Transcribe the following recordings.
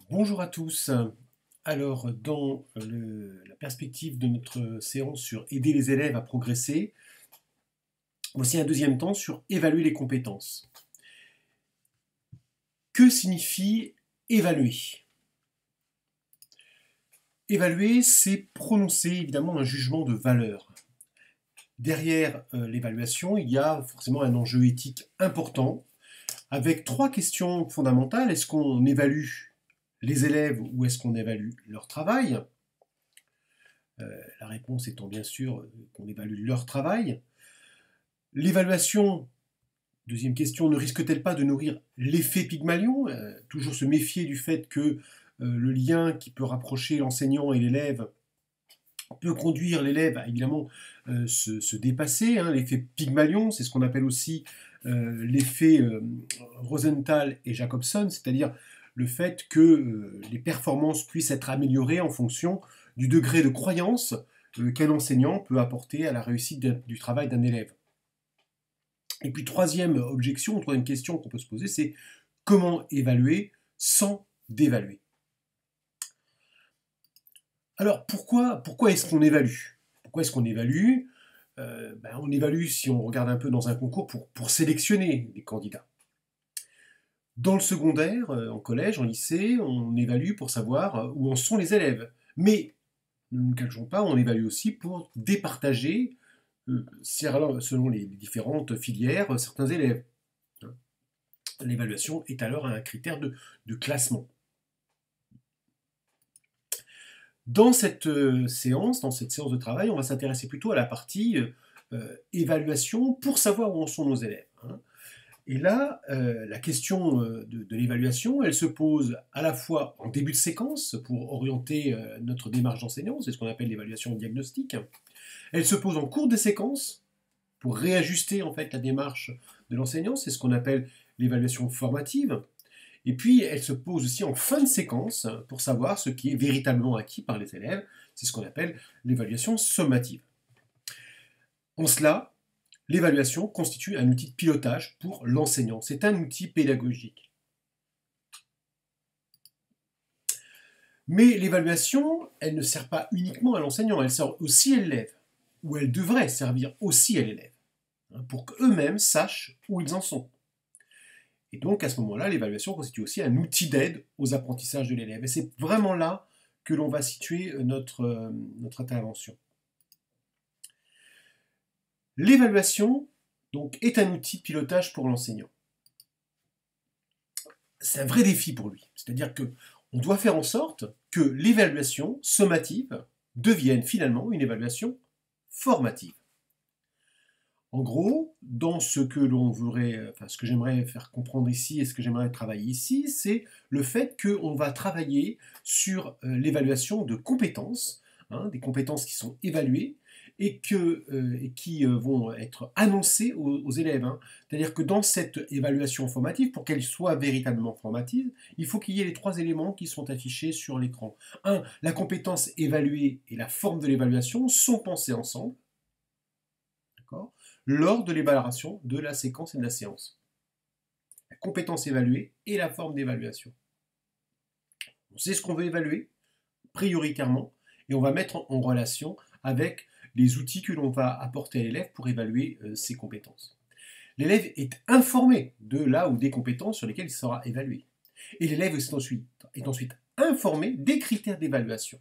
Bonjour à tous. Alors, dans la perspective de notre séance sur aider les élèves à progresser, voici un deuxième temps sur évaluer les compétences. Que signifie évaluer? Évaluer, c'est prononcer évidemment un jugement de valeur. Derrière l'évaluation, il y a forcément un enjeu éthique important, avec trois questions fondamentales. Est-ce qu'on évalue les élèves ou est-ce qu'on évalue leur travail? La réponse étant bien sûr qu'on évalue leur travail. L'évaluation, deuxième question, ne risque-t-elle pas de nourrir l'effet Pygmalion? Toujours se méfier du fait que le lien qui peut rapprocher l'enseignant et l'élève peut conduire l'élève à évidemment se dépasser. Hein. L'effet Pygmalion, c'est ce qu'on appelle aussi l'effet Rosenthal et Jacobson, c'est-à-dire le fait que les performances puissent être améliorées en fonction du degré de croyance qu'un enseignant peut apporter à la réussite du travail d'un élève. Et puis troisième objection, troisième question qu'on peut se poser, c'est comment évaluer sans dévaluer? Alors pourquoi est-ce qu'on évalue? Pourquoi est-ce qu'on évalue? On évalue, si on regarde un peu dans un concours, pour sélectionner les candidats. Dans le secondaire, en collège, en lycée, on évalue pour savoir où en sont les élèves. Mais, ne nous cachons pas, on évalue aussi pour départager, selon les différentes filières, certains élèves. L'évaluation est alors un critère de classement. Dans cette séance de travail, on va s'intéresser plutôt à la partie évaluation pour savoir où en sont nos élèves. Hein. Et là, la question de l'évaluation, elle se pose à la fois en début de séquence pour orienter notre démarche d'enseignant, c'est ce qu'on appelle l'évaluation diagnostique. Elle se pose en cours de séquence pour réajuster en fait la démarche de l'enseignant, c'est ce qu'on appelle l'évaluation formative. Et puis, elle se pose aussi en fin de séquence pour savoir ce qui est véritablement acquis par les élèves. C'est ce qu'on appelle l'évaluation sommative. En cela, l'évaluation constitue un outil de pilotage pour l'enseignant. C'est un outil pédagogique. Mais l'évaluation, elle ne sert pas uniquement à l'enseignant, elle sert aussi à l'élève, ou elle devrait servir aussi à l'élève, pour qu'eux-mêmes sachent où ils en sont. Et donc, à ce moment-là, l'évaluation constitue aussi un outil d'aide aux apprentissages de l'élève. Et c'est vraiment là que l'on va situer notre intervention. L'évaluation, donc, est un outil de pilotage pour l'enseignant. C'est un vrai défi pour lui. C'est-à-dire qu'on doit faire en sorte que l'évaluation sommative devienne finalement une évaluation formative. En gros, dans ce que l'on voudrait, ce que j'aimerais faire comprendre ici et ce que j'aimerais travailler ici, c'est le fait qu'on va travailler sur l'évaluation de compétences, hein, des compétences qui sont évaluées et qui vont être annoncées aux élèves. Hein. C'est-à-dire que dans cette évaluation formative, pour qu'elle soit véritablement formative, il faut qu'il y ait les trois éléments qui sont affichés sur l'écran. Un, la compétence évaluée et la forme de l'évaluation sont pensés ensemble. Lors de l'évaluation de la séquence et de la séance. La compétence évaluée et la forme d'évaluation. On sait ce qu'on veut évaluer, prioritairement, et on va mettre en relation avec les outils que l'on va apporter à l'élève pour évaluer ses compétences. L'élève est informé de là ou des compétences sur lesquelles il sera évalué. Et l'élève est ensuite informé des critères d'évaluation.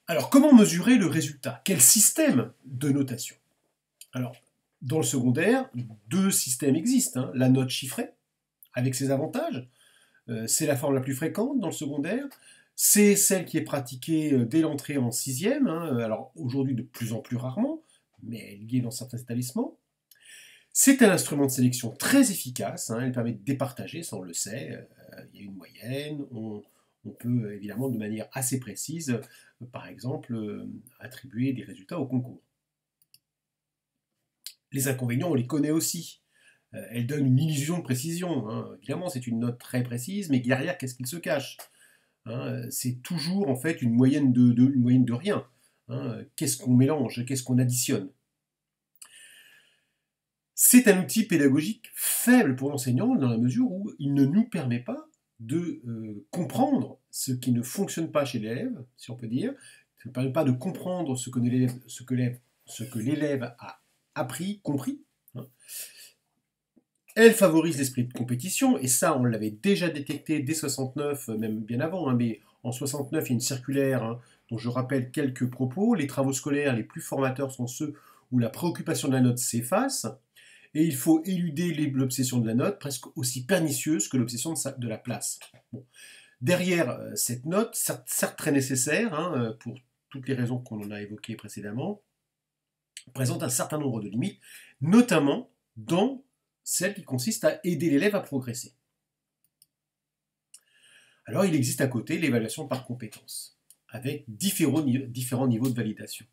Alors, comment mesurer le résultat? Quel système de notation? Alors, dans le secondaire, deux systèmes existent. Hein. La note chiffrée, avec ses avantages, c'est la forme la plus fréquente dans le secondaire. C'est celle qui est pratiquée dès l'entrée en sixième, hein. Alors aujourd'hui de plus en plus rarement, mais elle y est dans certains établissements. C'est un instrument de sélection très efficace, hein. Elle permet de départager, ça on le sait, il y a une moyenne, on peut évidemment de manière assez précise, par exemple, attribuer des résultats au concours. Les inconvénients, on les connaît aussi. Elle donne une illusion de précision. Hein. Évidemment, c'est une note très précise, mais derrière, qu'est-ce qu'il se cache? Hein, c'est toujours en fait une moyenne de rien. Hein. Qu'est-ce qu'on mélange? Qu'est-ce qu'on additionne? C'est un outil pédagogique faible pour l'enseignant dans la mesure où il ne nous permet pas de comprendre ce qui ne fonctionne pas chez l'élève, si on peut dire. Ça ne permet pas de comprendre ce que l'élève a appris, compris. Hein. Elle favorise l'esprit de compétition, et ça, on l'avait déjà détecté dès 69, même bien avant, hein, mais en 69, il y a une circulaire hein, dont je rappelle quelques propos. Les travaux scolaires les plus formateurs sont ceux où la préoccupation de la note s'efface, et il faut éluder l'obsession de la note, presque aussi pernicieuse que l'obsession de la place. Bon. Derrière cette note, certes très nécessaire, hein, pour toutes les raisons qu'on en a évoquées précédemment, présente un certain nombre de limites, notamment dans celle qui consiste à aider l'élève à progresser. Alors il existe à côté l'évaluation par compétences, avec différents niveaux de validation.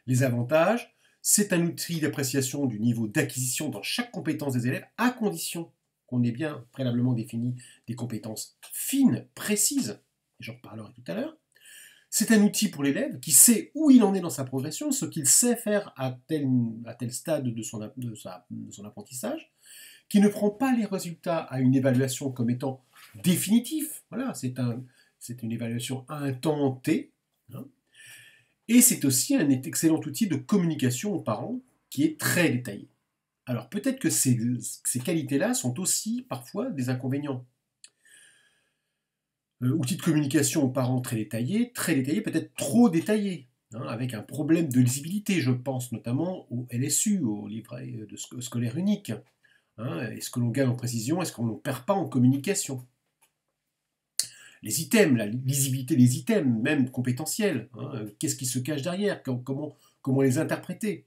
Les avantages, c'est un outil d'appréciation du niveau d'acquisition dans chaque compétence des élèves, à condition qu'on ait bien préalablement défini des compétences fines, précises, et j'en reparlerai tout à l'heure. C'est un outil pour l'élève qui sait où il en est dans sa progression, ce qu'il sait faire à tel stade de son apprentissage, qui ne prend pas les résultats à une évaluation comme étant définitif. Voilà, c'est une évaluation à un temps T. Hein, et c'est aussi un excellent outil de communication aux parents qui est très détaillé. Alors peut-être que ces qualités-là sont aussi parfois des inconvénients. Outil de communication aux parents très détaillé, peut-être trop détaillé, hein, avec un problème de lisibilité, je pense notamment au LSU, au livret scolaire unique. Hein, est-ce que l'on gagne en précision, est-ce qu'on ne perd pas en communication? Les items, la lisibilité des items, même compétentiels, hein, qu'est-ce qui se cache derrière, comment les interpréter?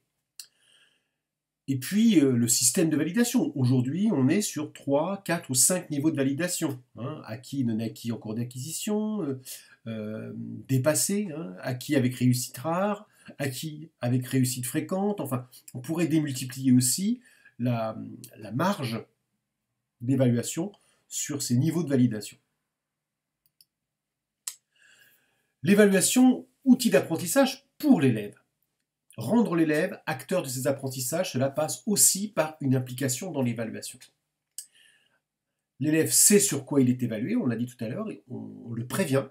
Et puis le système de validation. Aujourd'hui, on est sur 3, 4 ou 5 niveaux de validation. Hein, acquis, non acquis en cours d'acquisition, dépassé, hein, acquis avec réussite rare, acquis avec réussite fréquente. Enfin, on pourrait démultiplier aussi la marge d'évaluation sur ces niveaux de validation. L'évaluation, outil d'apprentissage pour l'élève. Rendre l'élève acteur de ses apprentissages, cela passe aussi par une implication dans l'évaluation. L'élève sait sur quoi il est évalué, on l'a dit tout à l'heure, on le prévient.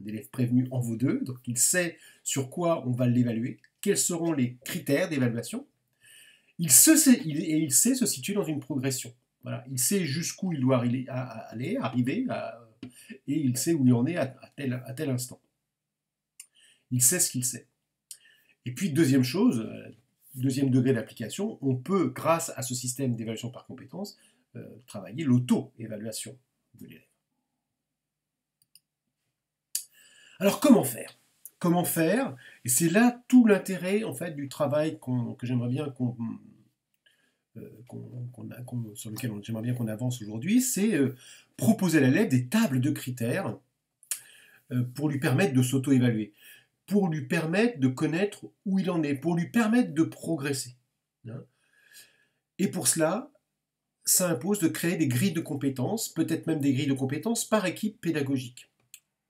Un élève prévenu en vaut deux, donc il sait sur quoi on va l'évaluer, quels seront les critères d'évaluation. Il sait se situer dans une progression. Voilà, il sait jusqu'où il doit arriver, et il sait où il en est à tel instant. Il sait ce qu'il sait. Et puis, deuxième chose, deuxième degré d'application, on peut, grâce à ce système d'évaluation par compétences, travailler l'auto-évaluation de l'élève. Alors, comment faire? Comment faire? Et c'est là tout l'intérêt en fait, du travail que j'aimerais bien sur lequel j'aimerais bien qu'on avance aujourd'hui, c'est proposer à l'élève des tables de critères pour lui permettre de s'auto-évaluer, pour lui permettre de connaître où il en est, pour lui permettre de progresser. Et pour cela, ça impose de créer des grilles de compétences, peut-être même des grilles de compétences par équipe pédagogique.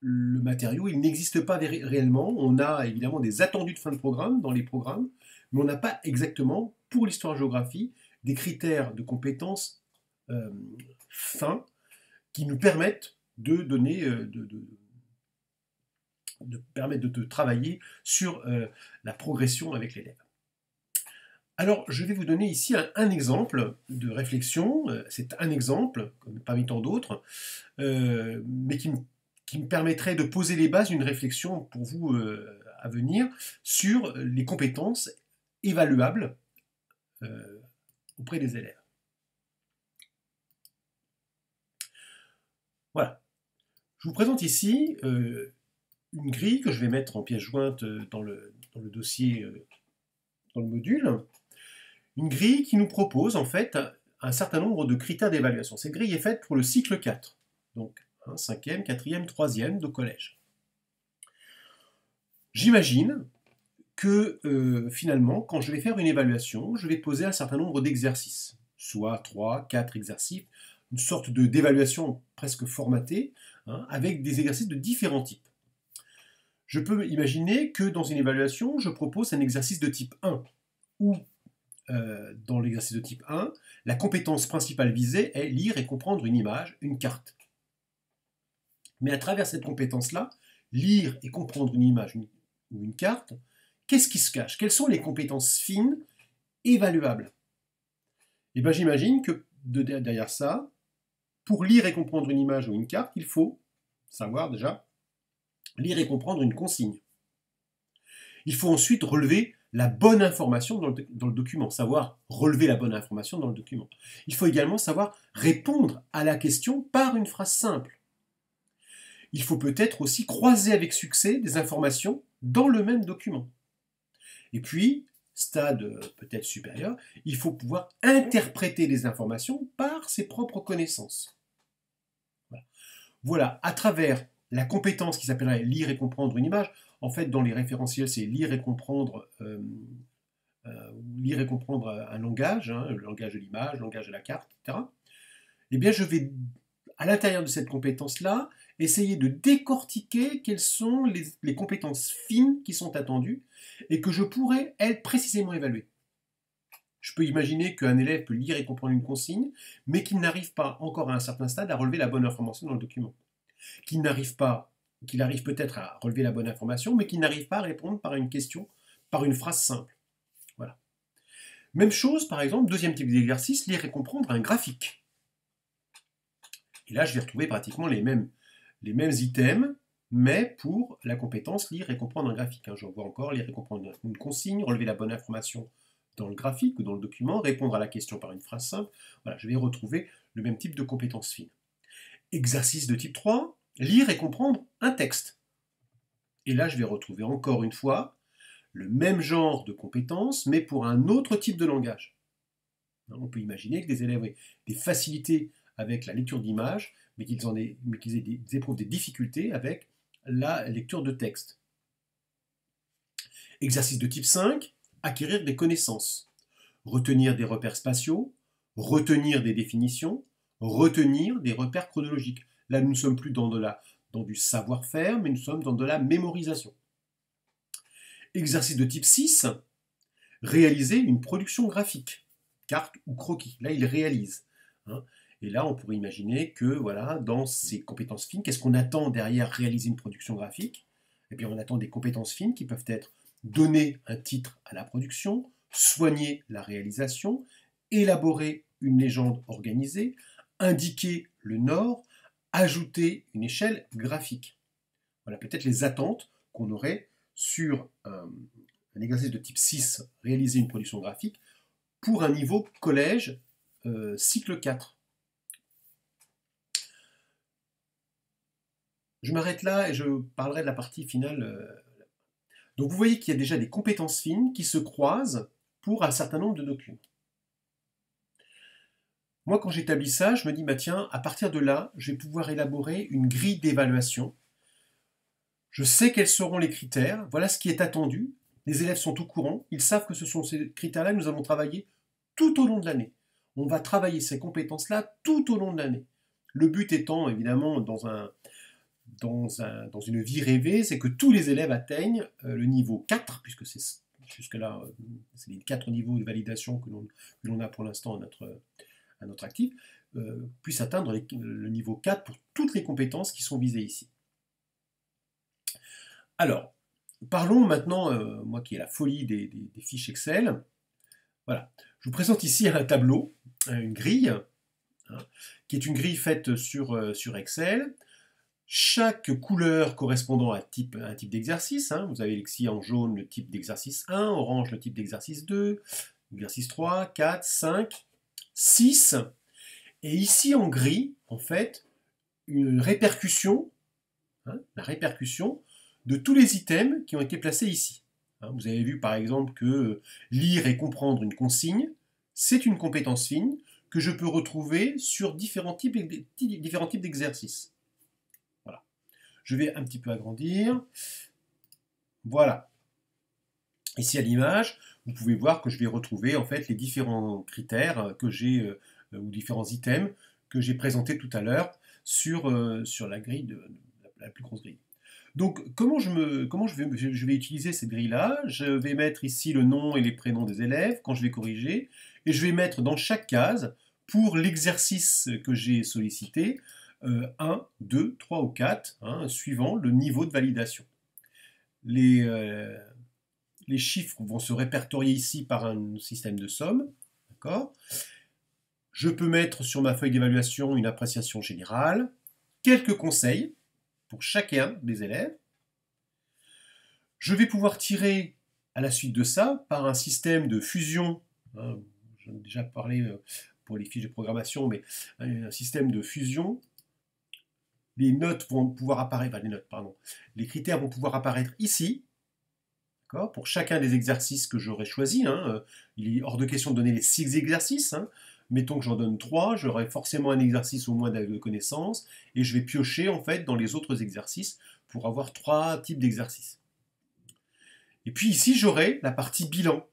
Le matériau, il n'existe pas réellement. On a évidemment des attendus de fin de programme dans les programmes, mais on n'a pas exactement, pour l'histoire-géographie, des critères de compétences fins qui nous permettent de donner, permettre de travailler sur la progression avec l'élève. Alors, je vais vous donner ici un exemple de réflexion. C'est un exemple, parmi tant d'autres, mais qui me permettrait de poser les bases d'une réflexion pour vous à venir sur les compétences évaluables auprès des élèves. Voilà. Je vous présente ici une grille que je vais mettre en pièce jointe dans le dossier, dans le module. Une grille qui nous propose en fait un certain nombre de critères d'évaluation. Cette grille est faite pour le cycle 4, donc 5e, 4e, 3e de collège. J'imagine que finalement, quand je vais faire une évaluation, je vais poser un certain nombre d'exercices, soit 3, 4 exercices, une sorte d'évaluation presque formatée, avec des exercices de différents types. Je peux imaginer que dans une évaluation, je propose un exercice de type 1, où dans l'exercice de type 1, la compétence principale visée est lire et comprendre une image, une carte. Mais à travers cette compétence-là, lire et comprendre une image ou une carte, qu'est-ce qui se cache? Quelles sont les compétences fines évaluables? Et bien j'imagine que derrière ça, pour lire et comprendre une image ou une carte, il faut savoir déjà lire et comprendre une consigne. Il faut ensuite relever la bonne information dans le document, savoir relever la bonne information dans le document. Il faut également savoir répondre à la question par une phrase simple. Il faut peut-être aussi croiser avec succès des informations dans le même document. Et puis, stade peut-être supérieur, il faut pouvoir interpréter les informations par ses propres connaissances. Voilà, à travers la compétence qui s'appellerait lire et comprendre une image, en fait dans les référentiels c'est lire et comprendre un langage, hein, le langage de l'image, le langage de la carte, etc. Eh bien je vais, à l'intérieur de cette compétence-là, essayer de décortiquer quelles sont les compétences fines qui sont attendues et que je pourrais, elles, précisément évaluer. Je peux imaginer qu'un élève peut lire et comprendre une consigne, mais qu'il n'arrive pas encore à un certain stade à relever la bonne information dans le document. Qu'il arrive peut-être à relever la bonne information, mais qu'il n'arrive pas à répondre par une question, par une phrase simple. Voilà. Même chose, par exemple, deuxième type d'exercice, lire et comprendre un graphique. Et là, je vais retrouver pratiquement les mêmes items, mais pour la compétence lire et comprendre un graphique. Je vois encore lire et comprendre une consigne, relever la bonne information dans le graphique ou dans le document, répondre à la question par une phrase simple. Voilà, je vais retrouver le même type de compétences fines. Exercice de type 3, lire et comprendre un texte. Et là, je vais retrouver encore une fois le même genre de compétences, mais pour un autre type de langage. On peut imaginer que des élèves aient des facilités avec la lecture d'images, mais qu'ils éprouvent des difficultés avec la lecture de texte. Exercice de type 5, acquérir des connaissances, retenir des repères spatiaux, retenir des définitions, retenir des repères chronologiques. Là, nous ne sommes plus dans du savoir-faire, mais nous sommes dans de la mémorisation. Exercice de type 6, réaliser une production graphique, carte ou croquis. Là, il réalise. Et là, on pourrait imaginer que, voilà, dans ces compétences fines, qu'est-ce qu'on attend derrière réaliser une production graphique? Eh bien, on attend des compétences fines qui peuvent être donner un titre à la production, soigner la réalisation, élaborer une légende organisée, indiquer le nord, ajouter une échelle graphique. Voilà peut-être les attentes qu'on aurait sur un exercice de type 6, réaliser une production graphique, pour un niveau collège cycle 4. Je m'arrête là et je parlerai de la partie finale. Donc vous voyez qu'il y a déjà des compétences fines qui se croisent pour un certain nombre de documents. Moi, quand j'établis ça, je me dis, bah tiens, à partir de là, je vais pouvoir élaborer une grille d'évaluation. Je sais quels seront les critères, voilà ce qui est attendu. Les élèves sont au courant, ils savent que ce sont ces critères-là que nous allons travailler tout au long de l'année. On va travailler ces compétences-là tout au long de l'année. Le but étant, évidemment, dans une vie rêvée, c'est que tous les élèves atteignent le niveau 4, puisque jusque-là, c'est les 4 niveaux de validation que l'on a pour l'instant à notre actif, puissent atteindre le niveau 4 pour toutes les compétences qui sont visées ici. Alors, parlons maintenant, moi qui ai la folie des fiches Excel, voilà. Je vous présente ici un tableau, une grille, qui est une grille faite sur Excel. Chaque couleur correspondant à un type d'exercice, vous avez ici en jaune le type d'exercice 1, orange le type d'exercice 2, exercice 3, 4, 5, 6, et ici en gris, en fait, une répercussion, la répercussion de tous les items qui ont été placés ici. Vous avez vu par exemple que lire et comprendre une consigne, c'est une compétence fine que je peux retrouver sur différents types d'exercices. Voilà. Je vais un petit peu agrandir. Voilà. Ici à l'image, vous pouvez voir que je vais retrouver en fait les différents critères que j'ai, ou différents items que j'ai présentés tout à l'heure sur la grille la plus grosse grille. Donc, je vais utiliser cette grille-là? Je vais mettre ici le nom et les prénoms des élèves quand je vais corriger, et je vais mettre dans chaque case, pour l'exercice que j'ai sollicité, 1, 2, 3 ou 4, hein, suivant le niveau de validation. Les chiffres vont se répertorier ici par un système de somme. D'accord ? Je peux mettre sur ma feuille d'évaluation une appréciation générale, quelques conseils pour chacun des élèves. Je vais pouvoir tirer à la suite de ça, par un système de fusion, hein, j'en ai déjà parlé pour les fiches de programmation, mais un système de fusion, les notes vont pouvoir apparaître, les critères vont pouvoir apparaître ici, pour chacun des exercices que j'aurai choisis. Il est hors de question de donner les 6 exercices. Mettons que j'en donne 3, j'aurai forcément un exercice au moins de connaissances, et je vais piocher en fait dans les autres exercices pour avoir 3 types d'exercices. Et puis ici, j'aurai la partie bilan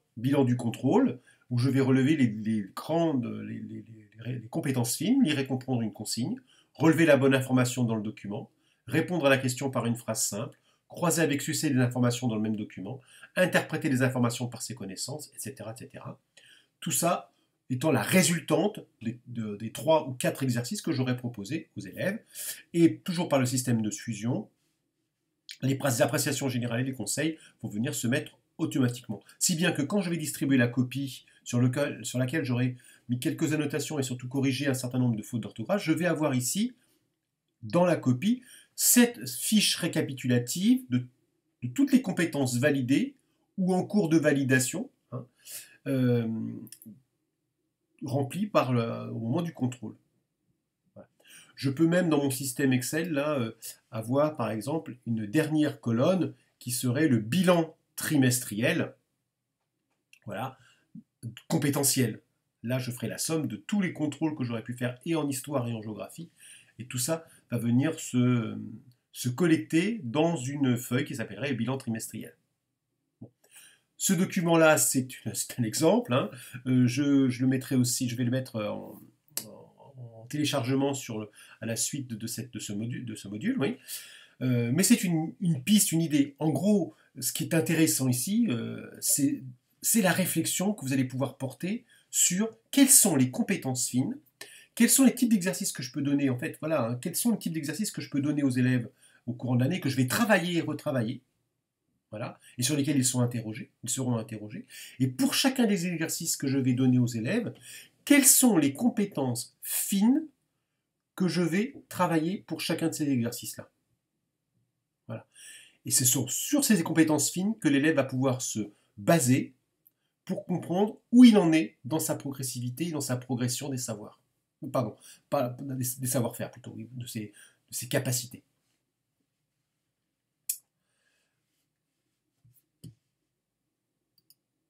du contrôle, où je vais relever les compétences fines, lire et comprendre une consigne, relever la bonne information dans le document, répondre à la question par une phrase simple, croiser avec succès des informations dans le même document, interpréter les informations par ses connaissances, etc., etc. Tout ça étant la résultante des 3 ou 4 exercices que j'aurais proposés aux élèves, et toujours par le système de fusion, les appréciations générales et les conseils vont venir se mettre automatiquement. Si bien que quand je vais distribuer la copie sur laquelle j'aurai mis quelques annotations et surtout corrigé un certain nombre de fautes d'orthographe, je vais avoir ici, dans la copie, cette fiche récapitulative de toutes les compétences validées ou en cours de validation, remplies au moment du contrôle. Voilà. Je peux même, dans mon système Excel, là, avoir par exemple une dernière colonne qui serait le bilan trimestriel, voilà, compétentiel. Là, je ferai la somme de tous les contrôles que j'aurais pu faire et en histoire et en géographie, et tout ça va venir se collecter dans une feuille qui s'appellerait bilan trimestriel. Bon. Ce document-là, c'est un exemple. Je le mettrai aussi, je vais le mettre en téléchargement à la suite de ce module, oui. Mais c'est une piste, une idée. En gros, ce qui est intéressant ici, c'est la réflexion que vous allez pouvoir porter sur quelles sont les compétences fines, quels sont les types d'exercices que je peux donner, en fait, voilà, quels sont les types d'exercices que je peux donner aux élèves au courant de l'année, que je vais travailler et retravailler, voilà, et sur lesquels ils seront interrogés. Et pour chacun des exercices que je vais donner aux élèves, quelles sont les compétences fines que je vais travailler pour chacun de ces exercices-là. Voilà. Et c'est sur ces compétences fines que l'élève va pouvoir se baser pour comprendre où il en est dans sa progressivité, dans sa progression des savoirs. Pardon, pas des savoir-faire plutôt, de ses capacités.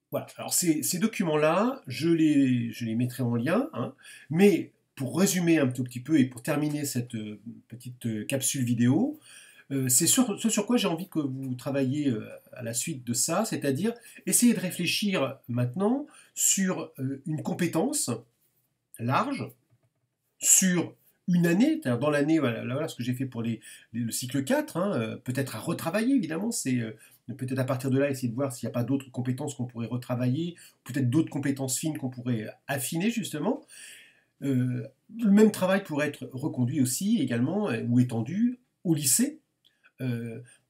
Voilà, alors ces documents-là, je les mettrai en lien, mais pour résumer un tout petit peu et pour terminer cette petite capsule vidéo, c'est ce sur quoi j'ai envie que vous travailliez à la suite de ça, c'est-à-dire essayer de réfléchir maintenant sur une compétence large, sur une année, dans l'année, voilà ce que j'ai fait pour le cycle 4, peut-être à retravailler évidemment, c'est peut-être à partir de là essayer de voir s'il n'y a pas d'autres compétences qu'on pourrait retravailler, peut-être d'autres compétences fines qu'on pourrait affiner justement. Le même travail pourrait être reconduit aussi également ou étendu au lycée.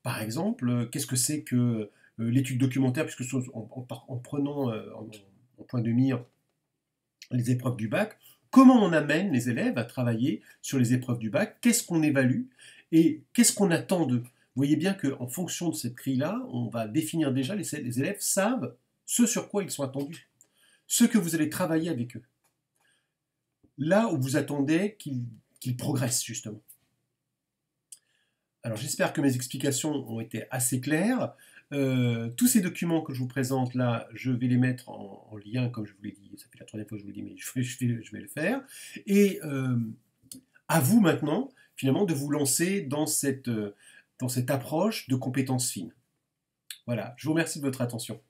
Par exemple, qu'est-ce que c'est que l'étude documentaire, puisque en prenant en point de mire les épreuves du bac, comment on amène les élèves à travailler sur les épreuves du bac, qu'est-ce qu'on évalue et qu'est-ce qu'on attend d'eux. Vous voyez bien qu'en fonction de cette grille-là, on va définir déjà, les élèves savent ce sur quoi ils sont attendus, ce que vous allez travailler avec eux. Là où vous attendez qu'ils progressent justement. Alors j'espère que mes explications ont été assez claires. Tous ces documents que je vous présente là, je vais les mettre en lien, comme je vous l'ai dit, ça fait la 3e fois que je vous le dis, mais je vais le faire. Et à vous maintenant, finalement, de vous lancer dans cette approche de compétences fines. Voilà, je vous remercie de votre attention.